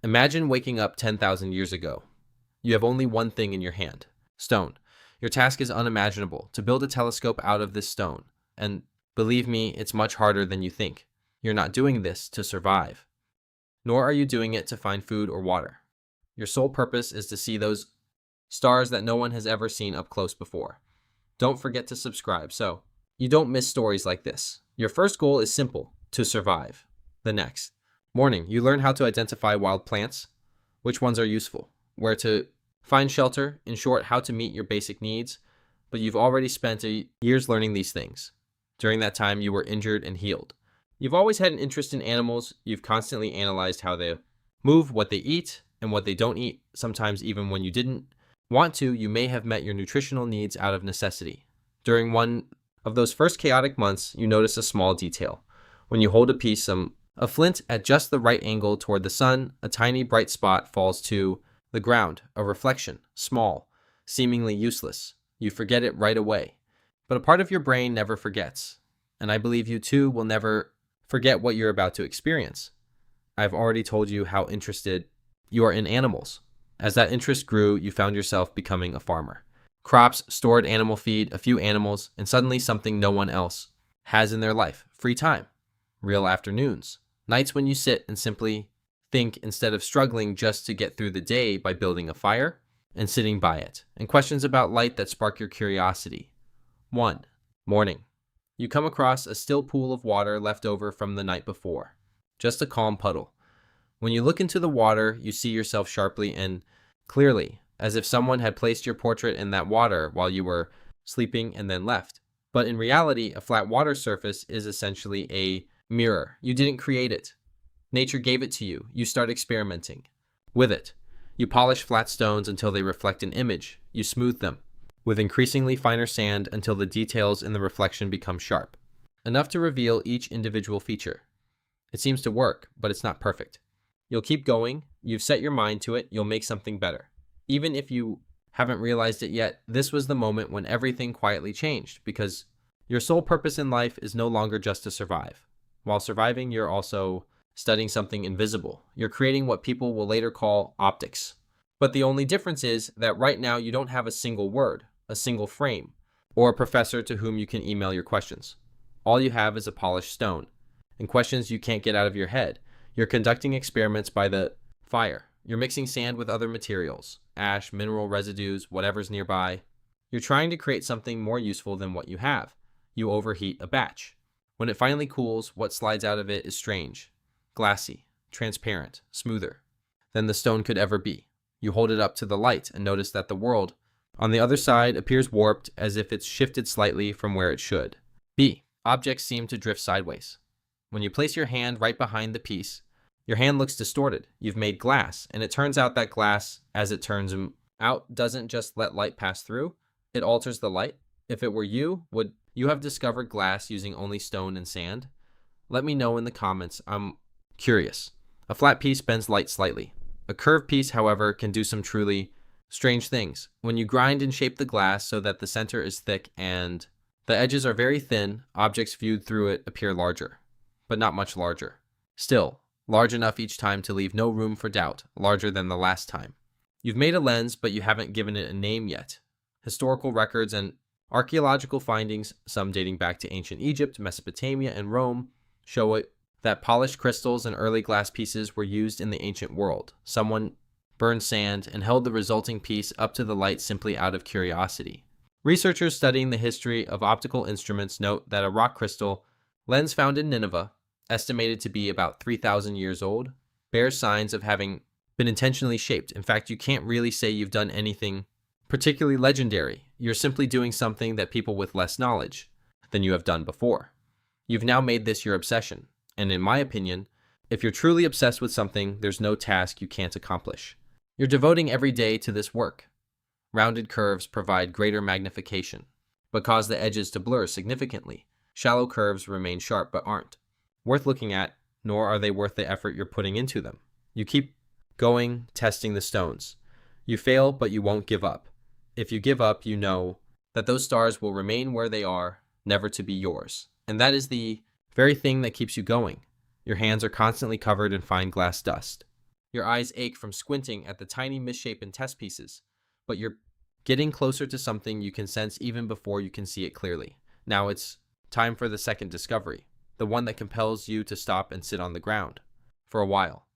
Imagine waking up 10,000 years ago. You have only one thing in your hand: stone. Your task is unimaginable: to build a telescope out of this stone. And believe me, it's much harder than you think. You're not doing this to survive, nor are you doing it to find food or water. Your sole purpose is to see those stars that no one has ever seen up close before. Don't forget to subscribe so you don't miss stories like this. Your first goal is simple: to survive. The next morning, you learn how to identify wild plants, which ones are useful, where to find shelter, in short, how to meet your basic needs. But you've already spent years learning these things. During that time, you were injured and healed. You've always had an interest in animals. You've constantly analyzed how they move, what they eat, and what they don't eat. Sometimes even when you didn't want to, you may have met your nutritional needs out of necessity. During one of those first chaotic months, you notice a small detail. When you hold a piece of flint at just the right angle toward the sun, a tiny bright spot falls to the ground, a reflection, small, seemingly useless. You forget it right away. But a part of your brain never forgets. And I believe you too will never forget what you're about to experience. I've already told you how interested you are in animals. As that interest grew, you found yourself becoming a farmer. Crops, stored animal feed, a few animals, and suddenly something no one else has in their life: free time, real afternoons, nights when you sit and simply think instead of struggling just to get through the day by building a fire and sitting by it, and questions about light that spark your curiosity. 1. Morning. You come across a still pool of water left over from the night before. Just a calm puddle. When you look into the water, you see yourself sharply and clearly, as if someone had placed your portrait in that water while you were sleeping and then left. But in reality, a flat water surface is essentially a mirror. You didn't create it. Nature gave it to you. You start experimenting with it. You polish flat stones until they reflect an image. You smooth them with increasingly finer sand until the details in the reflection become sharp, enough to reveal each individual feature. It seems to work, but it's not perfect. You'll keep going. You've set your mind to it. You'll make something better. Even if you haven't realized it yet, this was the moment when everything quietly changed, because your sole purpose in life is no longer just to survive. While surviving, you're also studying something invisible. You're creating what people will later call optics. But the only difference is that right now you don't have a single word, a single frame, or a professor to whom you can email your questions. All you have is a polished stone, and questions you can't get out of your head. You're conducting experiments by the fire. You're mixing sand with other materials, ash, mineral residues, whatever's nearby. You're trying to create something more useful than what you have. You overheat a batch. When it finally cools, what slides out of it is strange, glassy, transparent, smoother than the stone could ever be. You hold it up to the light and notice that the world on the other side appears warped, as if it's shifted slightly from where it should. B. Objects seem to drift sideways. When you place your hand right behind the piece, your hand looks distorted. You've made glass, and it turns out that glass, as it turns out, doesn't just let light pass through, it alters the light. If it were you, would you have discovered glass using only stone and sand? Let me know in the comments. I'm curious. A flat piece bends light slightly. A curved piece, however, can do some truly strange things. When you grind and shape the glass so that the center is thick and the edges are very thin, objects viewed through it appear larger, but not much larger. Still, large enough each time to leave no room for doubt, larger than the last time. You've made a lens, but you haven't given it a name yet. Historical records and archaeological findings, some dating back to ancient Egypt, Mesopotamia, and Rome, show it that polished crystals and early glass pieces were used in the ancient world. Someone burned sand and held the resulting piece up to the light simply out of curiosity. Researchers studying the history of optical instruments note that a rock crystal lens found in Nineveh, estimated to be about 3,000 years old, bears signs of having been intentionally shaped. In fact, you can't really say you've done anything particularly legendary. You're simply doing something that people with less knowledge than you have done before. You've now made this your obsession. And in my opinion, if you're truly obsessed with something, there's no task you can't accomplish. You're devoting every day to this work. Rounded curves provide greater magnification, but cause the edges to blur significantly. Shallow curves remain sharp but aren't worth looking at, nor are they worth the effort you're putting into them. You keep going, testing the stones. You fail, but you won't give up. If you give up, you know that those stars will remain where they are, never to be yours. And that is the very thing that keeps you going. Your hands are constantly covered in fine glass dust. Your eyes ache from squinting at the tiny misshapen test pieces, but you're getting closer to something you can sense even before you can see it clearly. Now it's time for the second discovery, the one that compels you to stop and sit on the ground for a while.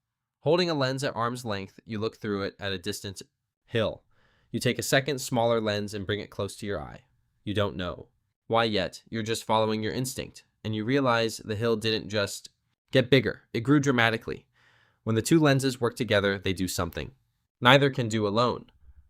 Holding a lens at arm's length, you look through it at a distant hill. You take a second, smaller lens and bring it close to your eye. You don't know why yet. You're just following your instinct, and you realize the hill didn't just get bigger. It grew dramatically. When the two lenses work together, they do something neither can do alone.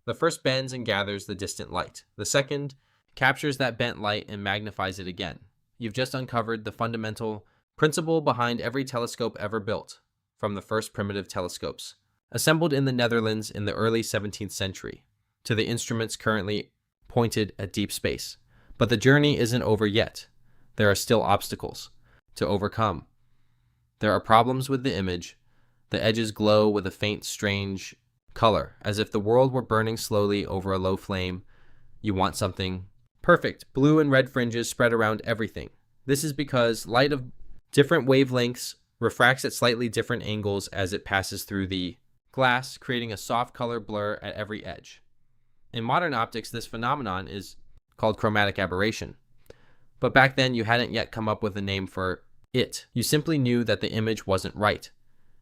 The first bends and gathers the distant light. The second captures that bent light and magnifies it again. You've just uncovered the fundamental principle behind every telescope ever built, from the first primitive telescopes, assembled in the Netherlands in the early 17th century, to the instruments currently pointed at deep space. But the journey isn't over yet. There are still obstacles to overcome. There are problems with the image. The edges glow with a faint, strange color, as if the world were burning slowly over a low flame. You want something perfect. Blue and red fringes spread around everything. This is because light of different wavelengths refracts at slightly different angles as it passes through the glass, creating a soft color blur at every edge. In modern optics, this phenomenon is called chromatic aberration. But back then, you hadn't yet come up with a name for it. You simply knew that the image wasn't right,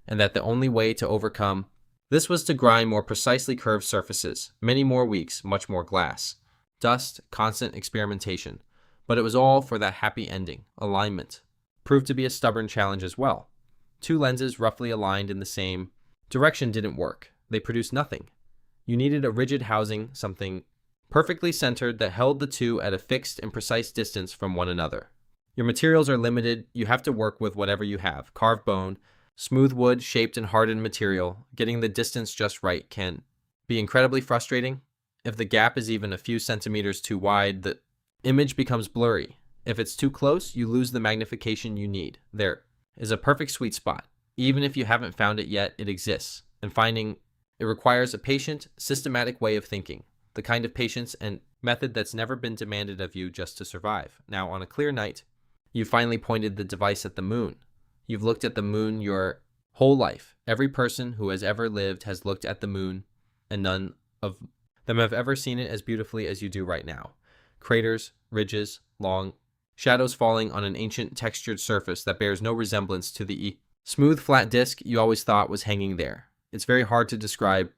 and that the only way to overcome this was to grind more precisely curved surfaces, many more weeks, much more glass, dust, constant experimentation. But it was all for that happy ending. Alignment proved to be a stubborn challenge as well. Two lenses roughly aligned in the same direction didn't work. They produced nothing. You needed a rigid housing, something perfectly centered that held the two at a fixed and precise distance from one another. Your materials are limited. You have to work with whatever you have. Carved bone, smooth wood, shaped and hardened material. Getting the distance just right can be incredibly frustrating. If the gap is even a few centimeters too wide, the image becomes blurry. If it's too close, you lose the magnification you need. There is a perfect sweet spot. Even if you haven't found it yet, it exists. And finding it requires a patient, systematic way of thinking. The kind of patience and method that's never been demanded of you just to survive. Now, on a clear night, you finally pointed the device at the moon. You've looked at the moon your whole life. Every person who has ever lived has looked at the moon, and none of them have ever seen it as beautifully as you do right now. Craters, ridges, long shadows falling on an ancient textured surface that bears no resemblance to the smooth, flat disk you always thought was hanging there. It's very hard to describe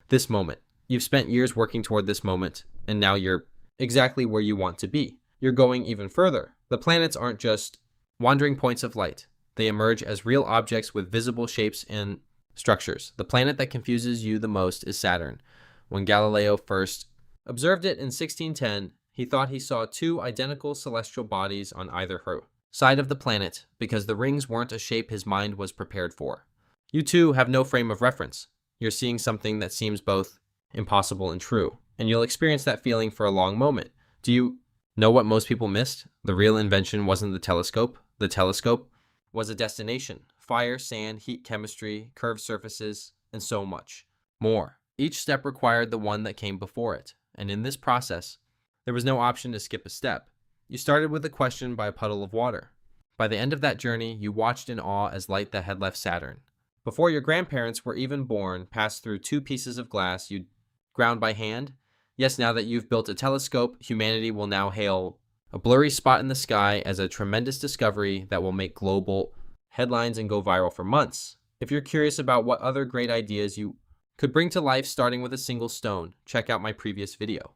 this moment. You've spent years working toward this moment, and now you're exactly where you want to be. You're going even further. The planets aren't just wandering points of light. They emerge as real objects with visible shapes and structures. The planet that confuses you the most is Saturn. When Galileo first observed it in 1610, he thought he saw two identical celestial bodies on either side of the planet because the rings weren't a shape his mind was prepared for. You too have no frame of reference. You're seeing something that seems both impossible and true, and you'll experience that feeling for a long moment. Do you know what most people missed? The real invention wasn't the telescope. The telescope was a destination. Fire, sand, heat, chemistry, curved surfaces, and so much more. Each step required the one that came before it, and in this process, there was no option to skip a step. You started with a question by a puddle of water. By the end of that journey, you watched in awe as light that had left Saturn, before your grandparents were even born, passed through two pieces of glass you ground by hand. Yes, now that you've built a telescope, humanity will now hail a blurry spot in the sky as a tremendous discovery that will make global headlines and go viral for months. If you're curious about what other great ideas you could bring to life starting with a single stone, check out my previous video.